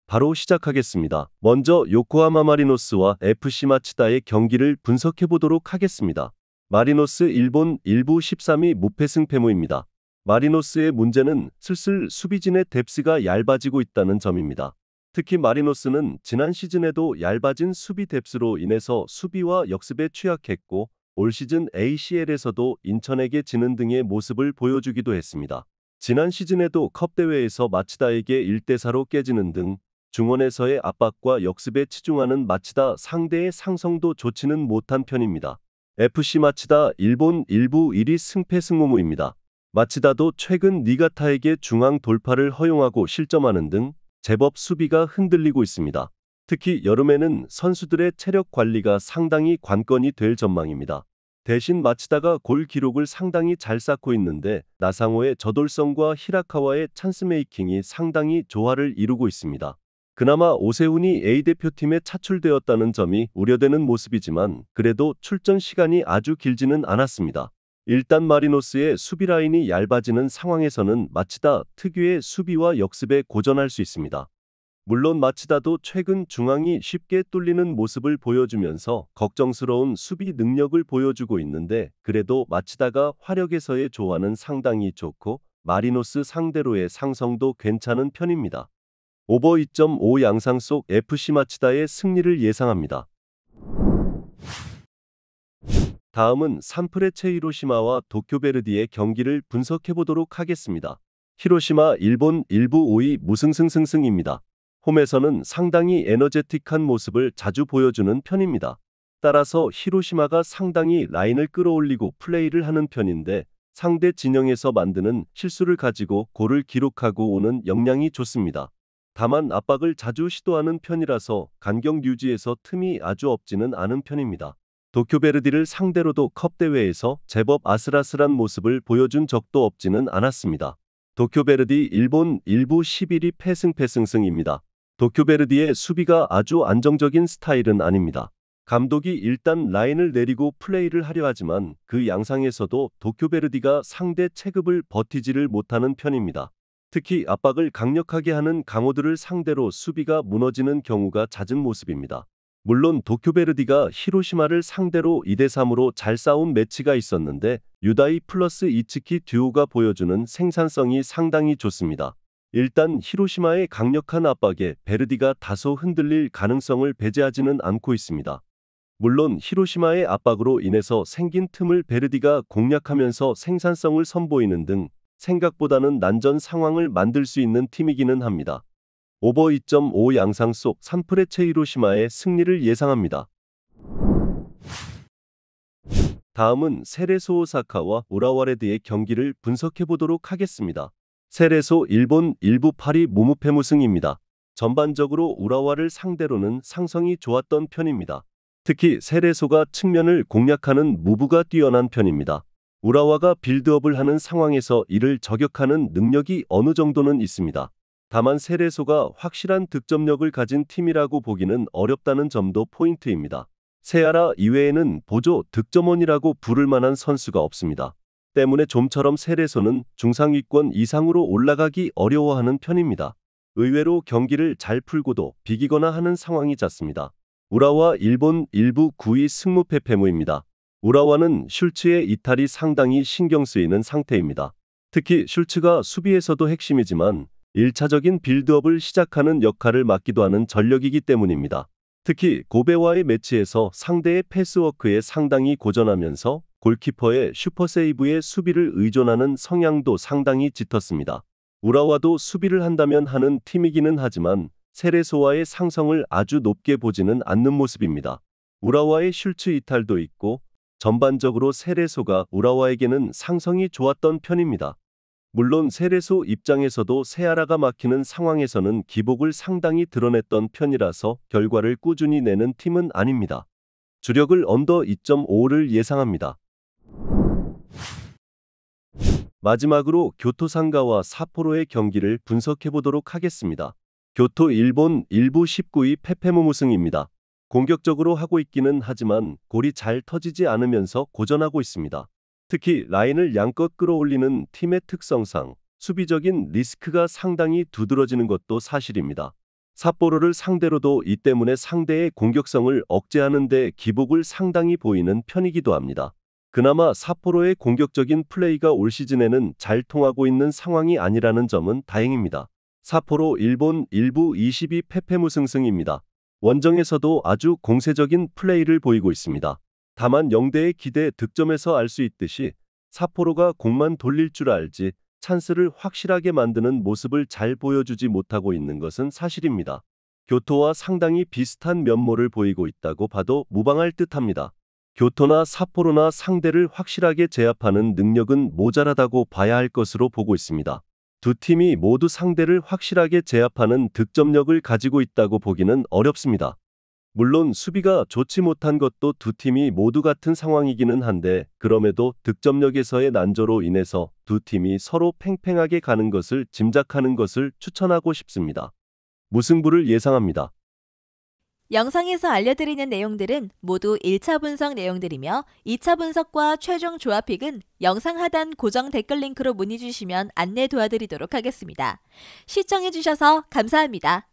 바로 시작하겠습니다. 먼저 요코하마 마리노스와 FC 마츠다의 경기를 분석해 보도록 하겠습니다. 마리노스 일본 1부 13위 무패승 패무입니다. 마리노스의 문제는 슬슬 수비진의 뎁스가 얇아지고 있다는 점입니다. 특히 마리노스는 지난 시즌에도 얇아진 수비 뎁스로 인해서 수비와 역습에 취약했고 올 시즌 ACL에서도 인천에게 지는 등의 모습을 보여주기도 했습니다. 지난 시즌에도 컵 대회에서 마츠다에게 1대4로 깨지는 등 중원에서의 압박과 역습에 치중하는 마츠다 상대의 상성도 좋지는 못한 편입니다. FC 마츠다 일본 1부 1위 승패승무무입니다. 마츠다도 최근 니가타에게 중앙 돌파를 허용하고 실점하는 등 제법 수비가 흔들리고 있습니다. 특히 여름에는 선수들의 체력 관리가 상당히 관건이 될 전망입니다. 대신 마츠다가 골 기록을 상당히 잘 쌓고 있는데 나상호의 저돌성과 히라카와의 찬스메이킹이 상당히 조화를 이루고 있습니다. 그나마 오세훈이 A대표팀에 차출되었다는 점이 우려되는 모습이지만 그래도 출전 시간이 아주 길지는 않았습니다. 일단 마리노스의 수비 라인이 얇아지는 상황에서는 마츠다 특유의 수비와 역습에 고전할 수 있습니다. 물론 마츠다도 최근 중앙이 쉽게 뚫리는 모습을 보여주면서 걱정스러운 수비 능력을 보여주고 있는데 그래도 마츠다가 화력에서의 조화는 상당히 좋고 마리노스 상대로의 상성도 괜찮은 편입니다. 오버 2.5 양상 속 FC 마츠다의 승리를 예상합니다. 다음은 산프레체 히로시마와 도쿄베르디의 경기를 분석해 보도록 하겠습니다. 히로시마 일본 1부 5위 무승승승승입니다. 홈에서는 상당히 에너제틱한 모습을 자주 보여주는 편입니다. 따라서 히로시마가 상당히 라인을 끌어올리고 플레이를 하는 편인데 상대 진영에서 만드는 실수를 가지고 골을 기록하고 오는 역량이 좋습니다. 다만 압박을 자주 시도하는 편이라서 간격 유지에서 틈이 아주 없지는 않은 편입니다. 도쿄베르디를 상대로도 컵 대회에서 제법 아슬아슬한 모습을 보여준 적도 없지는 않았습니다. 도쿄베르디 일본 1부 11위 패승패승승입니다. 도쿄베르디의 수비가 아주 안정적인 스타일은 아닙니다. 감독이 일단 라인을 내리고 플레이를 하려 하지만 그 양상에서도 도쿄베르디가 상대 체급을 버티지를 못하는 편입니다. 특히 압박을 강력하게 하는 강호들을 상대로 수비가 무너지는 경우가 잦은 모습입니다. 물론 도쿄베르디가 히로시마를 상대로 2대3으로 잘 싸운 매치가 있었는데 유다이 플러스 이츠키 듀오가 보여주는 생산성이 상당히 좋습니다. 일단 히로시마의 강력한 압박에 베르디가 다소 흔들릴 가능성을 배제하지는 않고 있습니다. 물론 히로시마의 압박으로 인해서 생긴 틈을 베르디가 공략하면서 생산성을 선보이는 등 생각보다는 난전 상황을 만들 수 있는 팀이기는 합니다. 오버 2.5 양상 속 산프레체 히로시마의 승리를 예상합니다. 다음은 세레소 오사카와 우라와레드의 경기를 분석해 보도록 하겠습니다. 세레소 일본 1부 8위 무무패무승입니다. 전반적으로 우라와를 상대로는 상성이 좋았던 편입니다. 특히 세레소가 측면을 공략하는 무브가 뛰어난 편입니다. 우라와가 빌드업을 하는 상황에서 이를 저격하는 능력이 어느 정도는 있습니다. 다만 세레소가 확실한 득점력을 가진 팀이라고 보기는 어렵다는 점도 포인트입니다. 세아라 이외에는 보조 득점원이라고 부를 만한 선수가 없습니다. 때문에 좀처럼 세레소는 중상위권 이상으로 올라가기 어려워하는 편입니다. 의외로 경기를 잘 풀고도 비기거나 하는 상황이 잦습니다. 우라와 일본 1부 9위 승무패 패무입니다. 우라와는 슐츠의 이탈이 상당히 신경 쓰이는 상태입니다. 특히 슐츠가 수비에서도 핵심이지만 1차적인 빌드업을 시작하는 역할을 맡기도 하는 전력이기 때문입니다. 특히 고베와의 매치에서 상대의 패스워크에 상당히 고전하면서 골키퍼의 슈퍼세이브에 수비를 의존하는 성향도 상당히 짙었습니다. 우라와도 수비를 한다면 하는 팀이기는 하지만 세레소와의 상성을 아주 높게 보지는 않는 모습입니다. 우라와의 슐츠 이탈도 있고 전반적으로 세레소가 우라와에게는 상성이 좋았던 편입니다. 물론 세레소 입장에서도 세아라가 막히는 상황에서는 기복을 상당히 드러냈던 편이라서 결과를 꾸준히 내는 팀은 아닙니다. 주력을 언더 2.5를 예상합니다. 마지막으로 교토 상가와 삿포로의 경기를 분석해 보도록 하겠습니다. 교토 일본 1부 19위 페페무무승입니다. 공격적으로 하고 있기는 하지만 골이 잘 터지지 않으면서 고전하고 있습니다. 특히 라인을 양껏 끌어올리는 팀의 특성상 수비적인 리스크가 상당히 두드러지는 것도 사실입니다. 삿포로를 상대로도 이 때문에 상대의 공격성을 억제하는 데 기복을 상당히 보이는 편이기도 합니다. 그나마 삿포로의 공격적인 플레이가 올 시즌에는 잘 통하고 있는 상황이 아니라는 점은 다행입니다. 삿포로 일본 1부 22패 무승승입니다. 원정에서도 아주 공세적인 플레이를 보이고 있습니다. 다만 영대의 기대 득점에서 알 수 있듯이 삿포로가 공만 돌릴 줄 알지 찬스를 확실하게 만드는 모습을 잘 보여주지 못하고 있는 것은 사실입니다. 교토와 상당히 비슷한 면모를 보이고 있다고 봐도 무방할 듯합니다. 교토나 삿포로나 상대를 확실하게 제압하는 능력은 모자라다고 봐야 할 것으로 보고 있습니다. 두 팀이 모두 상대를 확실하게 제압하는 득점력을 가지고 있다고 보기는 어렵습니다. 물론 수비가 좋지 못한 것도 두 팀이 모두 같은 상황이기는 한데 그럼에도 득점력에서의 난조로 인해서 두 팀이 서로 팽팽하게 가는 것을 짐작하는 것을 추천하고 싶습니다. 무승부를 예상합니다. 영상에서 알려드리는 내용들은 모두 1차 분석 내용들이며 2차 분석과 최종 조합픽은 영상 하단 고정 댓글 링크로 문의 주시면 안내 도와드리도록 하겠습니다. 시청해주셔서 감사합니다.